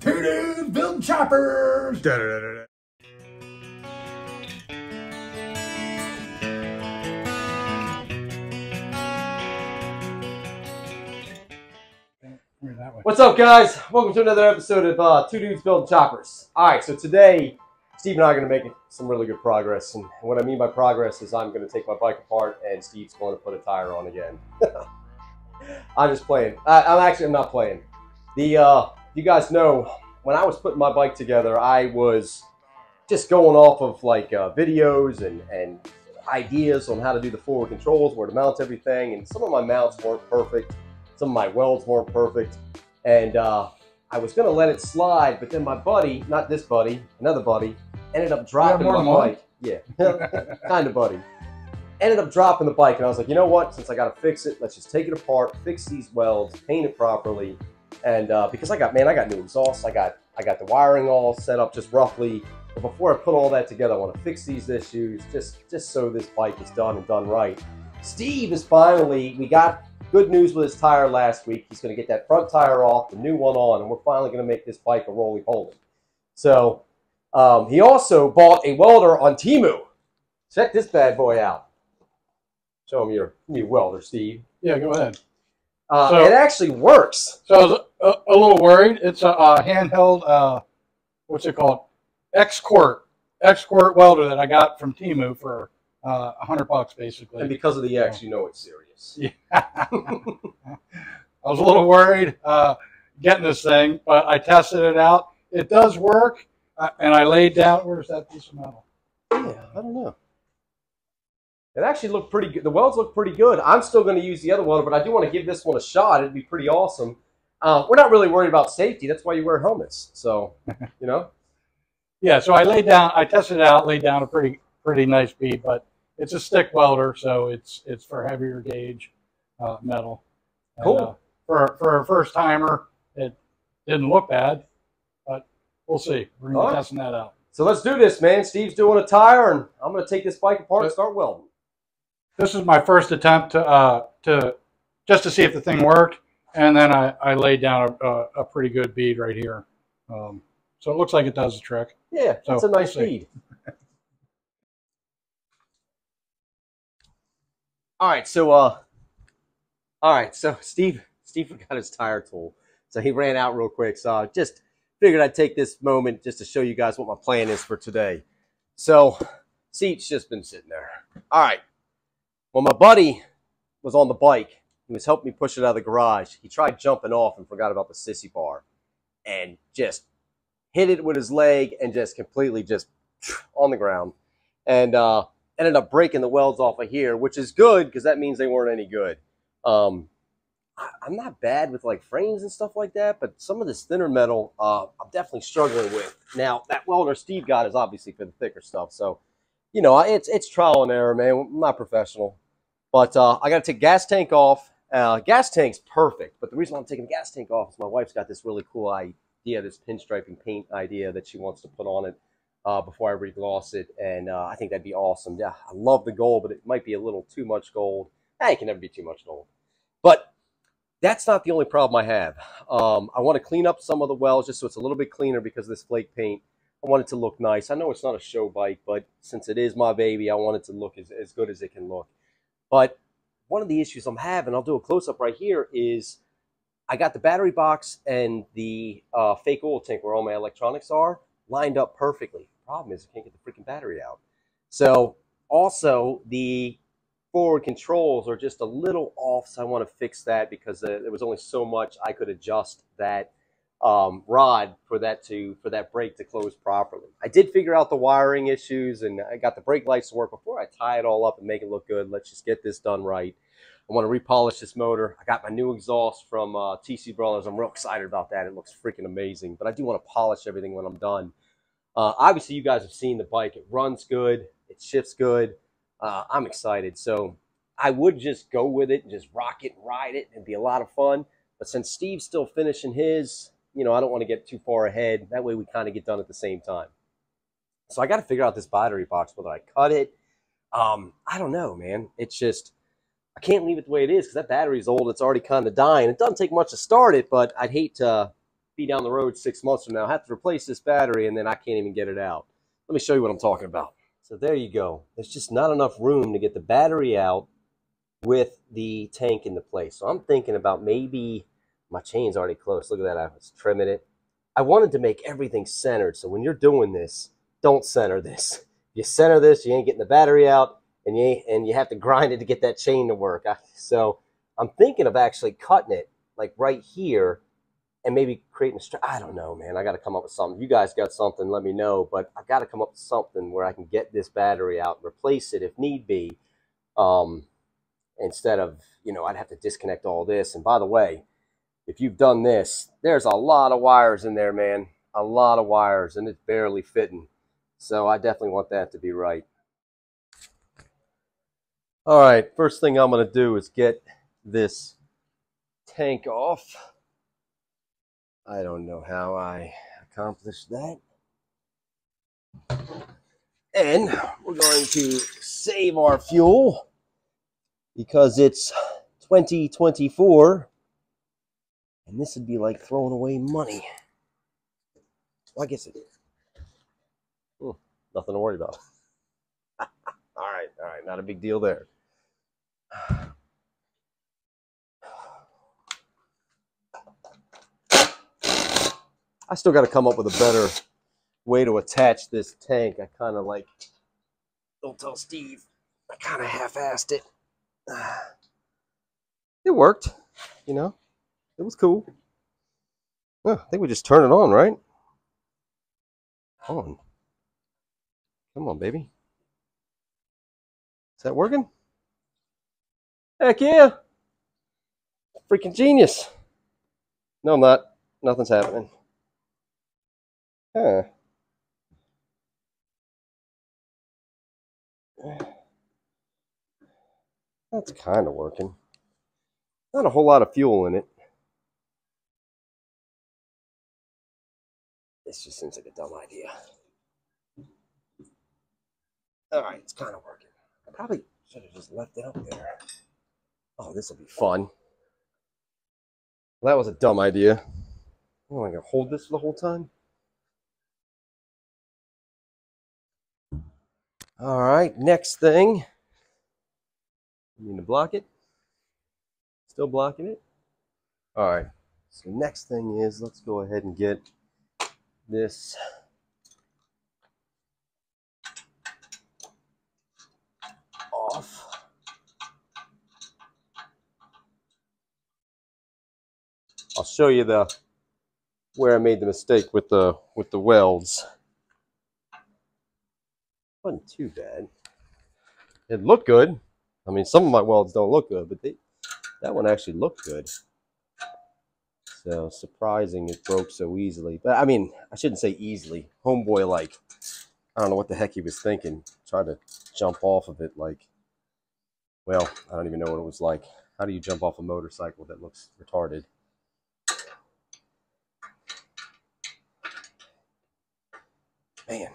Two dudes building choppers. Da, da, da, da. What's up, guys? Welcome to another episode of Two Dudes Building Choppers. All right, so today, Steve and I are going to make some really good progress. And what I mean by progress is I'm going to take my bike apart and Steve's going to put a tire on again. I'm just playing. I'm not playing. You guys know, when I was putting my bike together, I was just going off of like videos and ideas on how to do the forward controls, where to mount everything. And some of my mounts weren't perfect. Some of my welds weren't perfect. And I was going to let it slide, but then my buddy, not this buddy, another buddy, ended up dropping my bike. Yeah, kind of buddy. Ended up dropping the bike, and I was like, you know what? Since I got to fix it, let's just take it apart, fix these welds, paint it properly. And because I got new exhaust, I got the wiring all set up just roughly. But before I put all that together, I want to fix these issues just so this bike is done and done right. Steve is finally, we got good news with his tire last week. He's going to get that front tire off, the new one on, and we're finally going to make this bike a roly-poly. So he also bought a welder on Temu. Check this bad boy out. Show him your welder, Steve. Yeah, go ahead. It actually works. So I was a little worried. It's a handheld, what's it called? X-Quart welder that I got from Temu for $100 basically. And because of the X, you know it's serious. Yeah. I was a little worried getting this thing, but I tested it out. It does work, and I laid down. Where's that piece of metal? Yeah, I don't know. It actually looked pretty good. The welds look pretty good. I'm still going to use the other welder, but I do want to give this one a shot. It'd be pretty awesome. We're not really worried about safety. That's why you wear helmets. So, you know. Yeah, so I laid down. I tested it out. Laid down a pretty nice bead, but it's a stick welder, so it's for heavier gauge metal. Cool. And, for a first timer, it didn't look bad, but we'll see. We're going to be testing that out. So let's do this, man. Steve's doing a tire, and I'm going to take this bike apart and start welding. This is my first attempt to just to see if the thing worked, and then I laid down a pretty good bead right here. So it looks like it does the trick. Yeah, that's a nice bead. All right, so Steve forgot his tire tool, so he ran out real quick. So I just figured I'd take this moment just to show you guys what my plan is for today. So seat's just been sitting there. All right, when my buddy was on the bike, he was helping me push it out of the garage. He tried jumping off and forgot about the sissy bar, and just hit it with his leg and just completely just on the ground, and ended up breaking the welds off of here, which is good because that means they weren't any good. I'm not bad with like frames and stuff like that, but some of this thinner metal I'm definitely struggling with. Now, that welder Steve got is obviously for the thicker stuff, so you know, it's trial and error, man. I'm not professional. But I got to take gas tank off. Gas tank's perfect, but the reason I'm taking the gas tank off is my wife's got this really cool idea, this pinstriping paint idea that she wants to put on it before I regloss it, and I think that'd be awesome. Yeah, I love the gold, but it might be a little too much gold. It can never be too much gold. But that's not the only problem I have. I want to clean up some of the welds just so it's a little bit cleaner because of this flake paint. I want it to look nice. I know it's not a show bike, but since it is my baby, I want it to look as good as it can look. But one of the issues I'm having, I'll do a close-up right here, is I got the battery box and the fake oil tank where all my electronics are lined up perfectly. Problem is I can't get the freaking battery out. So also the forward controls are just a little off, so I want to fix that because there was only so much I could adjust that rod for that brake to close properly. I did figure out the wiring issues, and I got the brake lights to work. Before I tie it all up and make it look good, let's just get this done right. I want to repolish this motor. I got my new exhaust from TC Brothers. I'm real excited about that. It looks freaking amazing, but I do want to polish everything when I'm done. Obviously, you guys have seen the bike. It runs good. It shifts good. I'm excited. So I would just go with it and just rock it and ride it. It'd be a lot of fun. But since Steve's still finishing his, you know, I don't want to get too far ahead. That way we kind of get done at the same time. So I got to figure out this battery box, whether I cut it. I don't know, man. It's just, I can't leave it the way it is because that battery's old. It's already kind of dying. It doesn't take much to start it, but I'd hate to be down the road 6 months from now, have to replace this battery, and then I can't even get it out. Let me show you what I'm talking about. So there you go. There's just not enough room to get the battery out with the tank into place. So I'm thinking about maybe, my chain's already close. Look at that, I was trimming it. I wanted to make everything centered. So when you're doing this, don't center this. You center this, you ain't getting the battery out, and you have to grind it to get that chain to work. So I'm thinking of actually cutting it like right here and maybe creating a strap. I don't know, man. I got to come up with something. You guys got something, let me know. But I got to come up with something where I can get this battery out and replace it if need be. Instead of, I'd have to disconnect all this. And by the way, if you've done this, there's a lot of wires in there, man. A lot of wires, and it's barely fitting. So I definitely want that to be right. All right, first thing I'm going to do is get this tank off. I don't know how I accomplished that. And we're going to save our fuel because it's 2024, and this would be like throwing away money. Well, I guess it is. Nothing to worry about. All right, not a big deal there. I still got to come up with a better way to attach this tank. I kind of like, don't tell Steve, I kind of half-assed it. It worked, it was cool. Oh, I think we just turn it on, right? On. Come on, baby. Is that working? Heck yeah. Freaking genius. No, I'm not. Nothing's happening. Huh. That's kind of working. Not a whole lot of fuel in it. This just seems like a dumb idea. All right, it's kind of working. I probably should have just left it up there. Oh, this will be fun. Well, that was a dumb idea. Oh, am I going to hold this for the whole time? All right, next thing. You need to block it. Still blocking it. All right, so next thing is, let's go ahead and get this off. I'll show you where I made the mistake with the welds. Wasn't too bad. It looked good. I mean, some of my welds don't look good, but that one actually looked good. So surprising it broke so easily. But I mean, I shouldn't say easily. Homeboy, like, I don't know what the heck he was thinking. Tried to jump off of it like, well, I don't even know what it was like. How do you jump off a motorcycle that looks retarded? Man.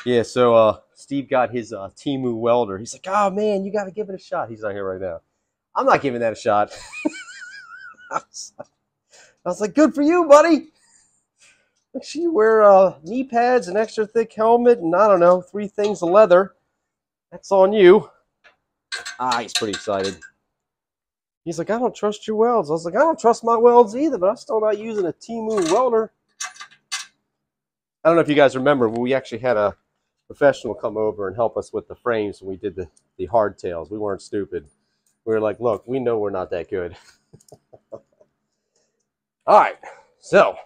Yeah, so Steve got his Temu welder. He's like, oh man, you got to give it a shot. He's not here right now. I'm not giving that a shot. I was like, good for you, buddy. Make sure you wear knee pads, an extra thick helmet, and I don't know, 3 things of leather. That's on you. He's pretty excited. He's like, I don't trust your welds. I was like, I don't trust my welds either, but I'm still not using a Temu welder. I don't know if you guys remember, but we actually had a professional come over and help us with the frames when we did the hardtails. We weren't stupid. We were like, look, we know we're not that good. All right, so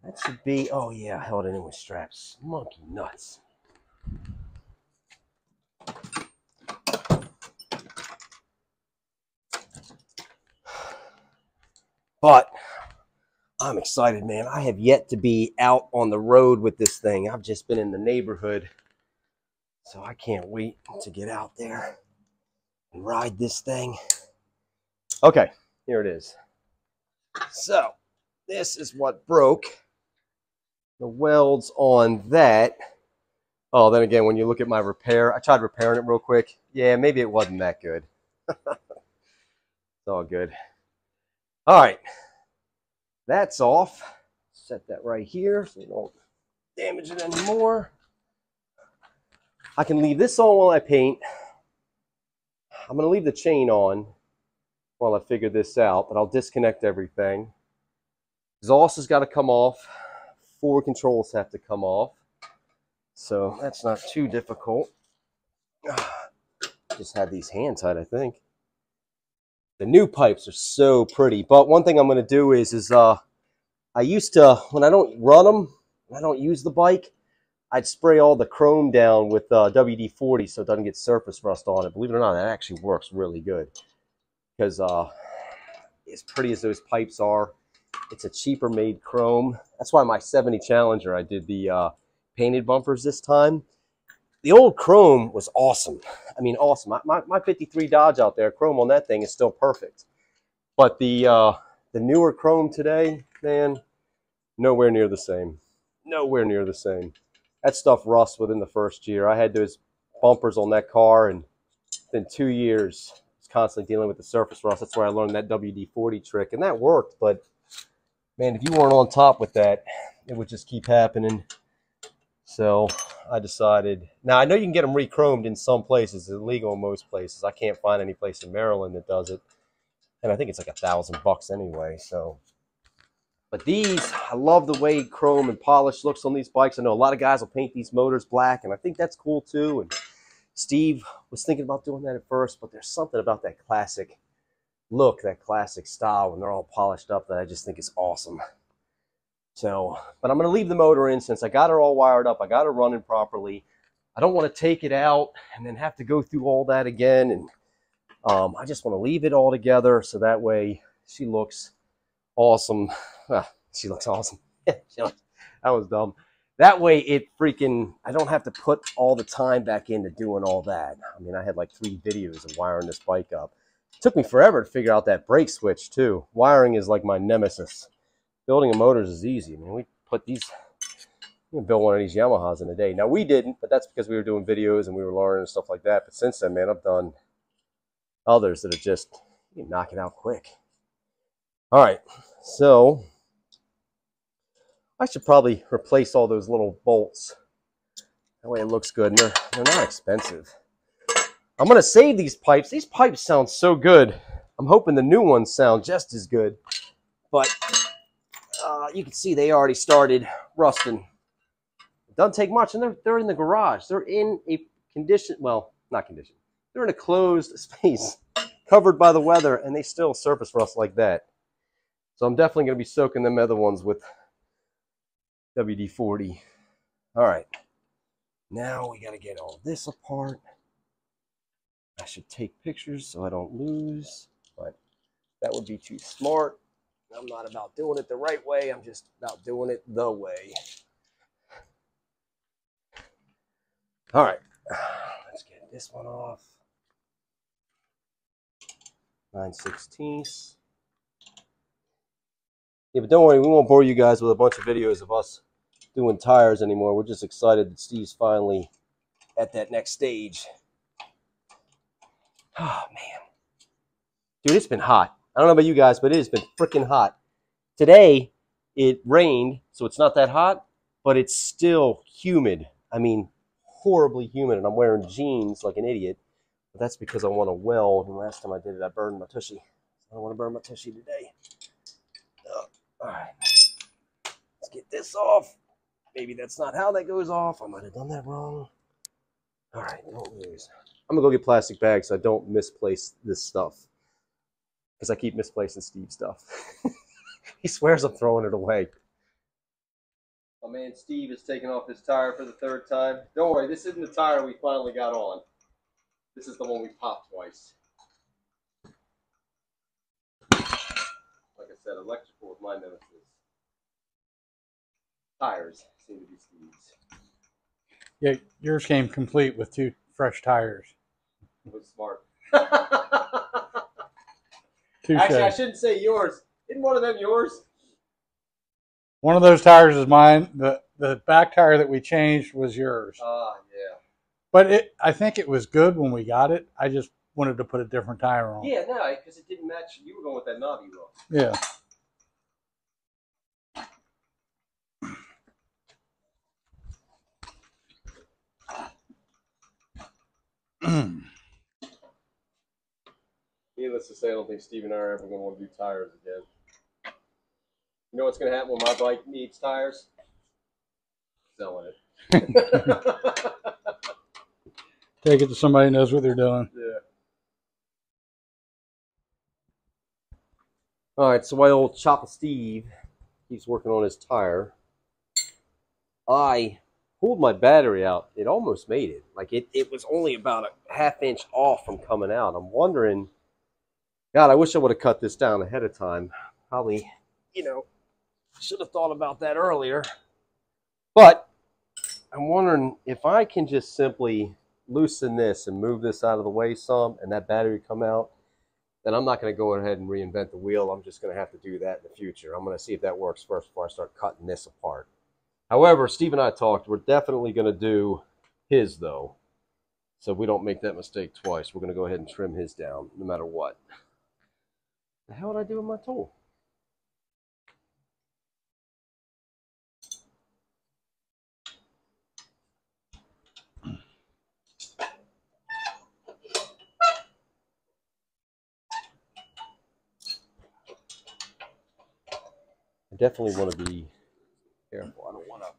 that should be, oh yeah, I held it in with straps. Monkey nuts. But I'm excited, man. I have yet to be out on the road with this thing. I've just been in the neighborhood. So I can't wait to get out there and ride this thing. Okay, here it is. So this is what broke. The welds on that. Oh, then again, when you look at my repair, I tried repairing it real quick. Yeah, maybe it wasn't that good. It's all good. All right. That's off. Set that right here so we don't damage it anymore. I can leave this on while I paint. I'm going to leave the chain on while I figure this out, but I'll disconnect everything. Exhaust has got to come off. Forward controls have to come off. So that's not too difficult. Just had these hand tied, I think. The new pipes are so pretty. But one thing I'm going to do is I used to, when I don't run them, when I don't use the bike, I'd spray all the chrome down with WD-40 so it doesn't get surface rust on it. Believe it or not, that actually works really good. Because as pretty as those pipes are, it's a cheaper made chrome. That's why my 70 Challenger, I did the painted bumpers this time. The old chrome was awesome. I mean, awesome. My 53 Dodge out there, chrome on that thing is still perfect. But the newer chrome today, man, nowhere near the same. Nowhere near the same. That stuff rusts within the first year. I had those bumpers on that car, and within 2 years, I was constantly dealing with the surface rust. That's where I learned that WD-40 trick, and that worked. But, man, if you weren't on top with that, it would just keep happening. So I decided. Now, I know you can get them re-chromed in some places. It's illegal in most places. I can't find any place in Maryland that does it. And I think it's like $1,000 anyway, so... But these, I love the way chrome and polish looks on these bikes. I know a lot of guys will paint these motors black, and I think that's cool too. And Steve was thinking about doing that at first, but there's something about that classic look, that classic style when they're all polished up that I just think is awesome. So, but I'm going to leave the motor in since I got her all wired up. I got her running properly. I don't want to take it out and then have to go through all that again. And I just want to leave it all together so that way she looks awesome. She looks awesome. That was dumb. That way it freaking, I don't have to put all the time back into doing all that. I mean, I had like 3 videos of wiring this bike up. It took me forever to figure out that brake switch too. Wiring is like my nemesis. Building a motors is easy. I mean, we put these, we can build one of these Yamahas in a day. Now we didn't, but that's because we were doing videos and we were learning and stuff like that. But since then, man, I've done others that are just, you knock it out quick. All right, so I should probably replace all those little bolts. That way it looks good, and they're not expensive. I'm going to save these pipes. These pipes sound so good. I'm hoping the new ones sound just as good. But you can see they already started rusting. It doesn't take much, and they're in the garage. They're in a condition, well, not condition. They're in a closed space, covered by the weather, and they still surface rust like that. So I'm definitely going to be soaking them other ones with WD-40. All right. Now we got to get all this apart. I should take pictures so I don't lose, but that would be too smart. I'm not about doing it the right way. I'm just about doing it the way. All right. Let's get this one off. 9/16. Yeah, but don't worry, we won't bore you guys with a bunch of videos of us doing tires anymore. We're just excited that Steve's finally at that next stage. Oh, man. Dude, it's been hot. I don't know about you guys, but it has been freaking hot. Today, it rained, so it's not that hot, but it's still humid. I mean, horribly humid, and I'm wearing jeans like an idiot. But that's because I want to weld, and last time I did it, I burned my tushy. I don't want to burn my tushy today. All right, let's get this off. Maybe that's not how that goes off. I might have done that wrong. All right, don't lose. I'm going to go get plastic bags so I don't misplace this stuff. Because I keep misplacing Steve's stuff. He swears I'm throwing it away. My man Steve is taking off his tire for the 3rd time. Don't worry, this isn't the tire we finally got on. This is the one we popped twice. Like I said, electrical is my nemesis. Tires seem to be Steve's. Yeah, yours came complete with 2 fresh tires. It was smart. Touché. Actually, I shouldn't say yours. Isn't one of them yours? One of those tires is mine. The back tire that we changed was yours. Yeah. But I think it was good when we got it. I just wanted to put a different tire on. Yeah, no, because it didn't match. You were going with that knobby wheel. Yeah. Needless to say, I don't think Steve and I are ever going to want to do tires again. You know what's going to happen when my bike needs tires? Selling it. Take it to somebody who knows what they're doing. Yeah. All right, so while old Chopper Steve keeps working on his tire, I pulled my battery out. It almost made it. Like it was only about a ½ inch off from coming out. I'm wondering, God, I wish I would have cut this down ahead of time. Probably, you know, should have thought about that earlier. But I'm wondering if I can just simply loosen this and move this out of the way some and that battery come out, then I'm not going to go ahead and reinvent the wheel. I'm just going to have to do that in the future. I'm going to see if that works first before I start cutting this apart. However, Steve and I talked. We're definitely going to do his, though. So we don't make that mistake twice. We're going to go ahead and trim his down no matter what. The hell did I do with my tool? I definitely want to be careful. I don't want to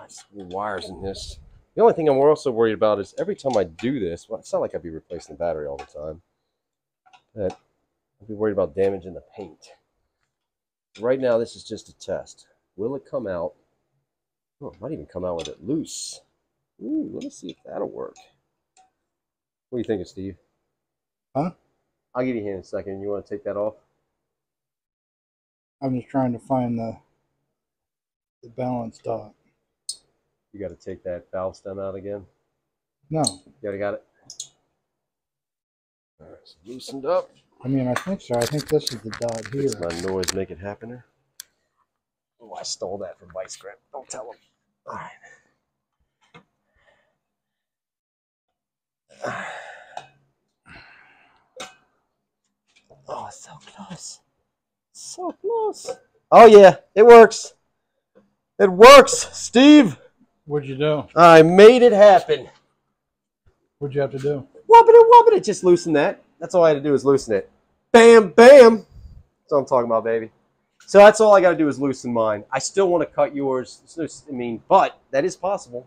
screw wires in this. The only thing I'm also worried about is every time I do this, well, it's not like I'd be replacing the battery all the time, but I'd be worried about damaging the paint. Right now, this is just a test. Will it come out? Oh, it might even come out with it loose. Ooh, let me see if that'll work. What are you thinking, Steve? Huh? I'll give you a hand in a second. You want to take that off? I'm just trying to find the balance dot. You got to take that valve stem out again? No. You got it? All right, so loosened up. I mean, I think so. I think this is the dot here. It's my noise make it happen there. Oh, I stole that from Vice Grip. Don't tell him. All right. Oh, so close. So close. Oh, yeah. It works. It works, Steve. What'd you do? I made it happen. What'd you have to do? Whoop it. Just loosen that. That's all I had to do is loosen it. Bam, bam. That's what I'm talking about, baby. So that's all I got to do is loosen mine. I still want to cut yours. I mean, but that is possible.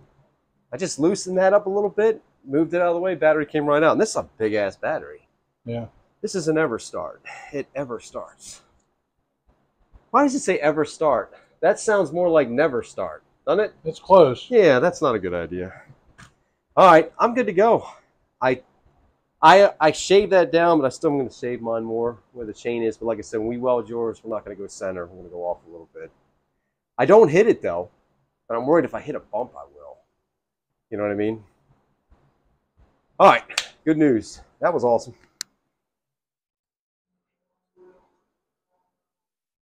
I just loosened that up a little bit, moved it out of the way, battery came right out. And this is a big-ass battery. Yeah. This is an ever start. It ever starts. Why does it say ever start? That sounds more like never start, doesn't it? It's close. Yeah, that's not a good idea. All right, I'm good to go. I shaved that down, but I still am going to shave mine more where the chain is. But like I said, when we weld yours, we're not going to go center. We're going to go off a little bit. I don't hit it, though. But I'm worried if I hit a bump, I will. You know what I mean? All right, good news. That was awesome.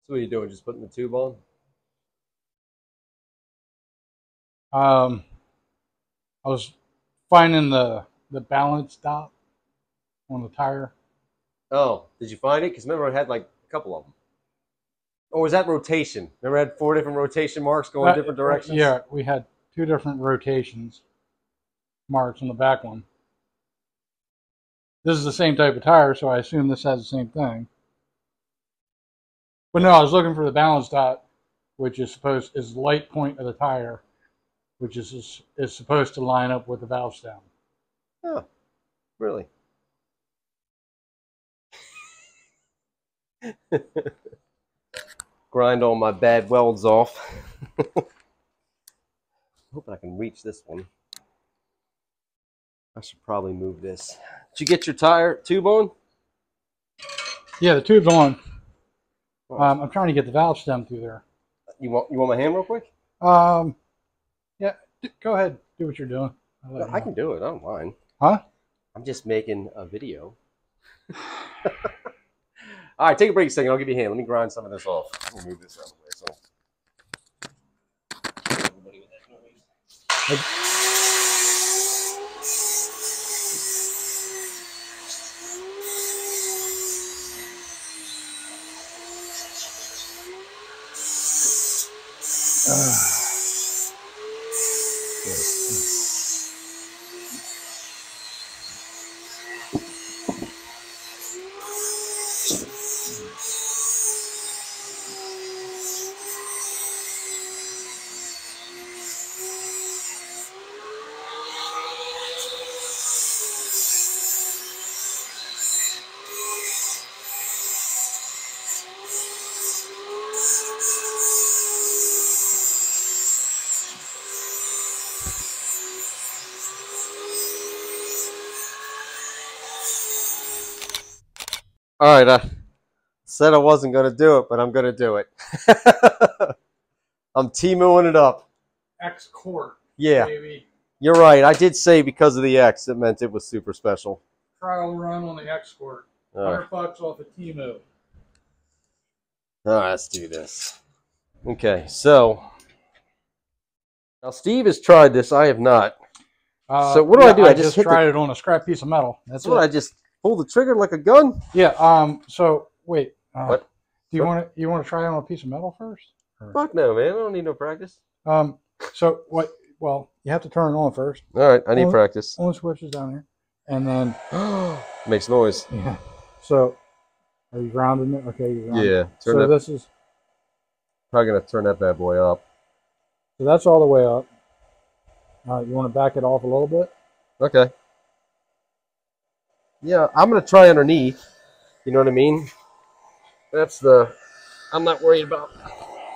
So what are you doing? Just putting the tube on? I was finding the balance dot on the tire. Oh, did you find it? Because remember I had like a couple of them. Or was that rotation? Remember I had 4 different rotation marks going different directions? Yeah, we had 2 different rotations marks on the back one. This is the same type of tire, so I assume this has the same thing. But no, I was looking for the balance dot, which is the light point of the tire, which is supposed to line up with the valve stem. Oh, really? Grind all my bad welds off. Hoping I can reach this one. I should probably move this. Did you get your tire tube on? Yeah, the tube's on. I'm trying to get the valve stem through there. You want my hand real quick? Yeah, go ahead. Do what you're doing. I can do it. I don't mind. Huh? I'm just making a video. All right, take a break a second. I'll give you a hand. Let me grind some of this off. Let me move this out of the way. So, everybody with that noise. All right, I said I wasn't going to do it, but I'm going to do it. I'm T-mooing it up. X Court. Yeah, Baby. You're right. I did say because of the X, it meant it was super special. Trial run on the X Court. $100 off of Temu. All right, let's do this. Okay, so now Steve has tried this. I have not. So what do I do? I just tried it on a scrap piece of metal. That's what. I just pull the trigger like a gun. Yeah. So wait. What? Do you want to try it on a piece of metal first? Or? Fuck no, man. I don't need no practice. So what? Well, you have to turn it on first. All right, I need practice. On switches down here, and then makes noise. Yeah. So are you grounding it? Okay, you're grounding. Yeah. So this is probably gonna turn that bad boy up. So that's all the way up. You want to back it off a little bit? Okay. Yeah, I'm going to try underneath. You know what I mean? That's the... I'm not worried about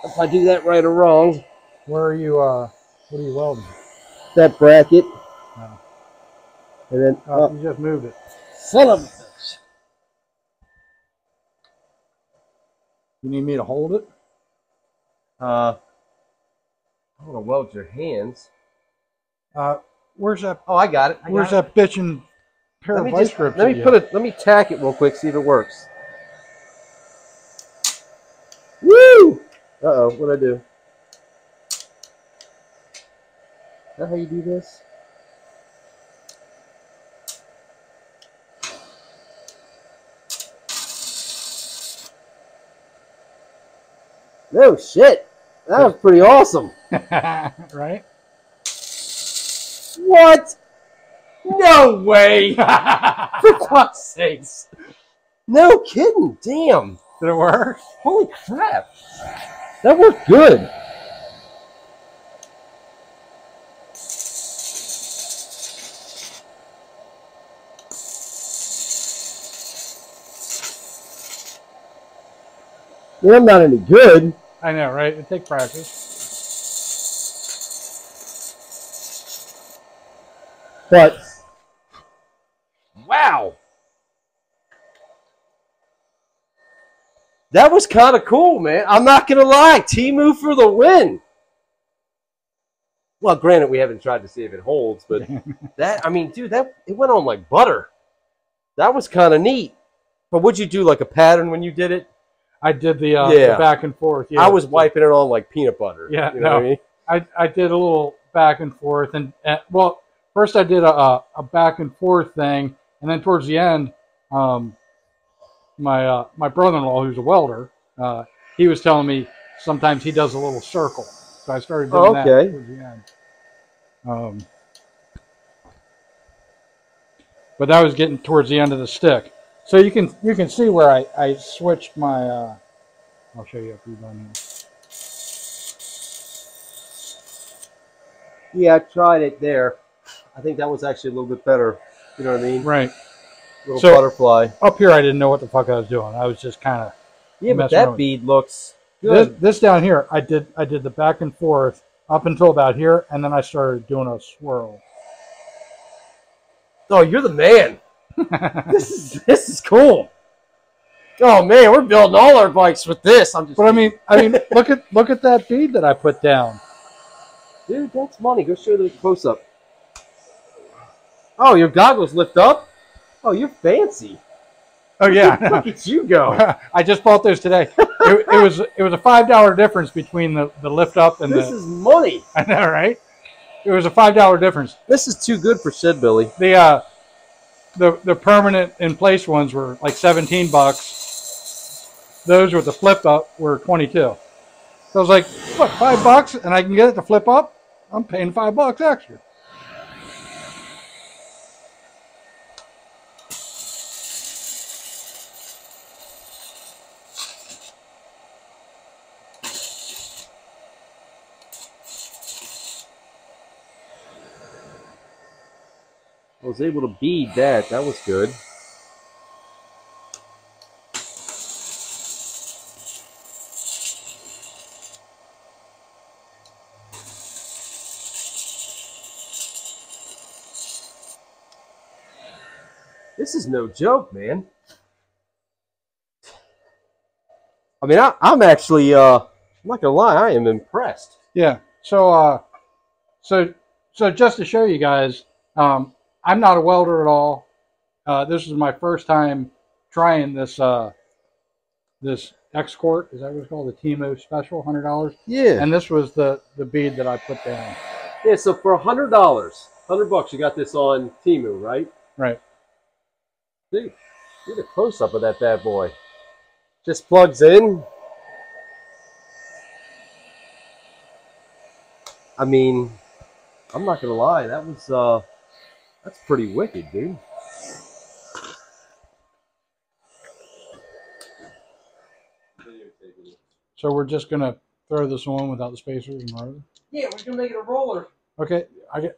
if I do that right or wrong. Where are you, what are you welding? That bracket. No. And then... you just moved it. Son of a bitch. You need me to hold it? I want to weld your hands. Where's that? Oh, I got it. Where's that bitchin' pair of vice grips? Let me tack it real quick, see if it works. Woo! Uh-oh, what'd I do? Is that how you do this? No shit. That was pretty awesome. Right? What? No way! For God's sakes. No kidding. Damn. Did it work? Holy crap. That worked good. Yeah, I'm not any good. I know, right? It takes practice. But, wow. That was kind of cool, man. I'm not going to lie. Temu for the win. Well, granted, we haven't tried to see if it holds, but that, I mean, dude, it went on like butter. That was kind of neat. But would you do like a pattern when you did it? I did the back and forth. Yeah, I was wiping it on like peanut butter. Yeah, you know what I mean? I did a little back and forth, and well, first I did a back and forth thing, and then towards the end, my brother-in-law, who's a welder, he was telling me sometimes he does a little circle, so I started doing that towards the end. But that was getting towards the end of the stick. So you can see where I switched my. I'll show you if you've done it. Yeah, I tried it there. I think that was actually a little bit better. You know what I mean? Right. Little butterfly. Up here, I didn't know what the fuck I was doing. I was just kind of. Yeah, but that bead looks good. This down here, I did the back and forth up until about here, and then I started doing a swirl. Oh, you're the man. This is cool. Oh man, we're building all our bikes with this. I'm just. But I mean, look at that bead that I put down. Dude, that's money. Go show the close up. Oh, your goggles lift up. Oh, you're fancy. Oh yeah, look at you go. I just bought those today. It was a $5 difference between the lift up and this is money. I know, right? It was a $5 difference. This is too good for Shed Billy. The permanent in place ones were like $17. Those with the flip up were $22. So I was like, what, $5 and I can get it to flip up? I'm paying $5 extra. I was able to bead that. That was good. This is no joke, man. I mean, I'm actually, I'm not gonna lie, I am impressed. Yeah. So, so just to show you guys, I'm not a welder at all. This is my first time trying this this X-Court. Is that what it's called? The Timo Special, $100. Yeah. And this was the bead that I put down. Yeah. So for $100, $100, you got this on Temu, right? Right. Dude, get a close up of that bad boy. Just plugs in. I mean, I'm not gonna lie, that was that's pretty wicked, dude. So we're just gonna throw this on without the spacers and roller? Yeah, we're gonna make it a roller. Okay, I get.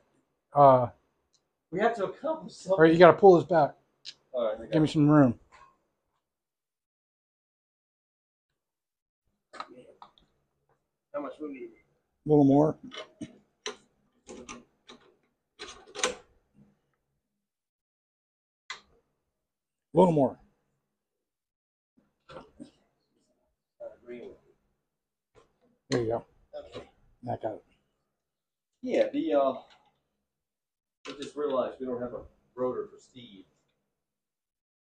We have to accomplish something. All right, you got to pull this back. All right, give me some room. How much room do you need? A little more. A little more. There you go. Okay. That got it. Yeah, I just realized we don't have a rotor for Steve.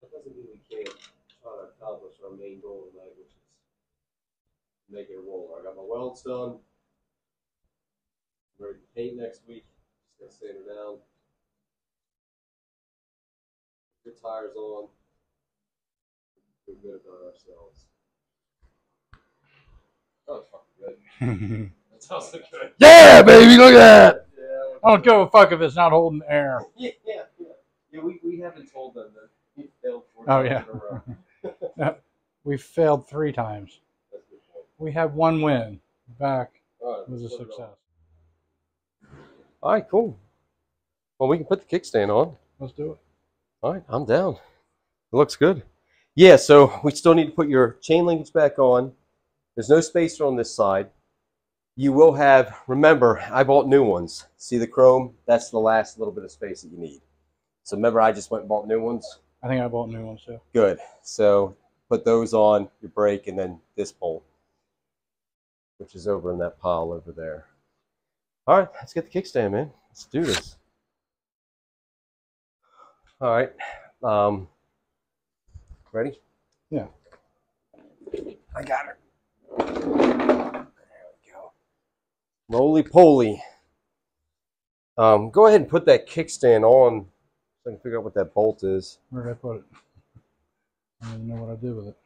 That doesn't mean we can't try to accomplish our main goal tonight, which is make it a roller. I got my welds done. I'm ready to paint next week. Just gonna sand her down. Good tires on. Feel good about ourselves. Oh, it's fucking good. That's also good. Yeah, baby, look at that. Yeah, I don't give a fuck if it's not holding air. Yeah. We haven't told them that we failed 4 Oh, times yeah. in a row. We failed 3 times. That's a good point. We had 1 win. Back All right, was a let's put it success. All right, cool. Well, we can put the kickstand on. Let's do it. All right, I'm down. It looks good. Yeah, so we still need to put your chain linkage back on. There's no spacer on this side. You will have, remember, I bought new ones. See the chrome? That's the last little bit of space that you need. So remember, I just went and bought new ones? I think I bought new ones too. Good. So put those on your brake and then this bolt, which is over in that pile over there. All right, let's get the kickstand, man. Let's do this. All right. Ready? Yeah. I got her. There we go. Roly-poly. Go ahead and put that kickstand on so I can figure out what that bolt is. Where did I put it? I don't even know what I did with it.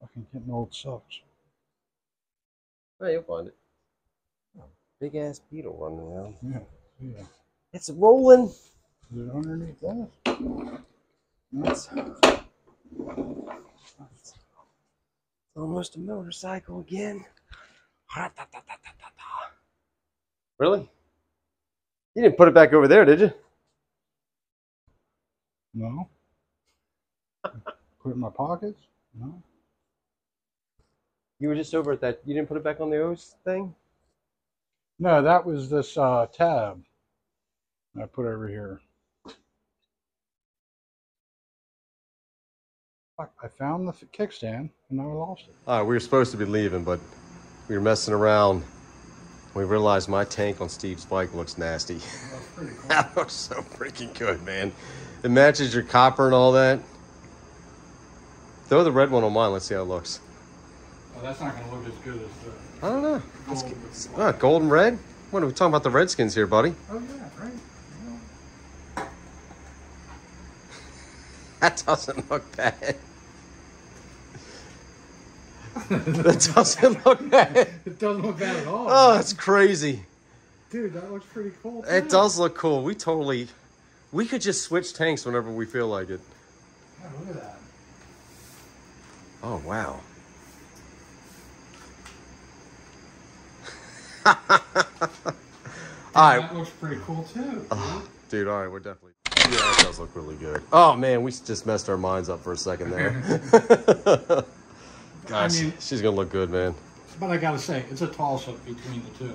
Fucking getting old sucks. Oh, you'll find it. Big ass beetle running around. Yeah. It's rolling. Is it underneath that? No. It's almost a motorcycle again. Really? You didn't put it back over there, did you? No. Put it in my pockets? No. You were just over at that. You didn't put it back on the O's thing? No, that was this tab I put over here. Fuck, I found the kickstand and I lost it. All right, we were supposed to be leaving, but we were messing around. We realized my tank on Steve's bike looks nasty. That's pretty cool. That looks so freaking good, man. It matches your copper and all that. Throw the red one on mine. Let's see how it looks. Well, that's not going to look as good as the I don't know. gold. Gold and red? What are we talking about the Redskins here, buddy? Oh, yeah, right. Yeah. That doesn't look bad. That doesn't look bad. It doesn't look bad at all. Oh, it's crazy. Dude, that looks pretty cool. It does look cool. We could just switch tanks whenever we feel like it. Yeah, look at that. Oh, wow. All right. That looks pretty cool too. Dude, all right, we're definitely... Yeah, that does look really good. Oh, man, we just messed our minds up for a second there. Gosh, I mean, she's going to look good, man. but I gotta say, it's a toss-up between the two.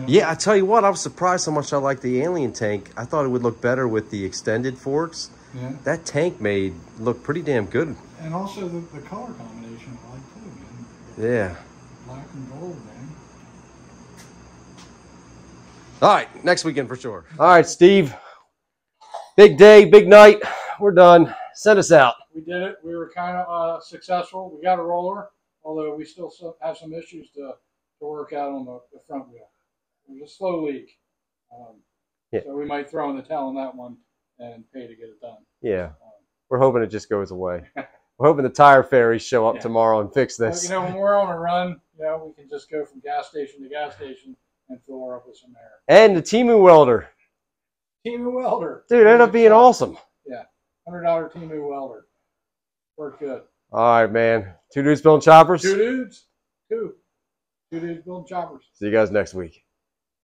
Yeah, I tell you what, I was surprised how much I like the Alien tank. I thought it would look better with the extended forks. Yeah. That tank made look pretty damn good. And also the color combination I like too. Yeah. Black and gold, man. All right, next weekend for sure. All right, Steve. Big day, big night. We're done. Send us out. We did it. We were kind of successful. We got a roller, although we still have some issues to work out on the front wheel. It was a slow leak. Yeah. So we might throw in the towel on that one and pay to get it done. Yeah. We're hoping it just goes away. We're hoping the tire fairies show up tomorrow and fix this. Well, when we're on a run, we can just go from gas station to gas station and fill her up with some air. And the Temu welder. Temu welder. Dude, it ended up being awesome. Yeah. $100 Temu welder. Worked good. All right, man. 2 dudes building choppers. 2 dudes. 2 dudes building choppers. See you guys next week.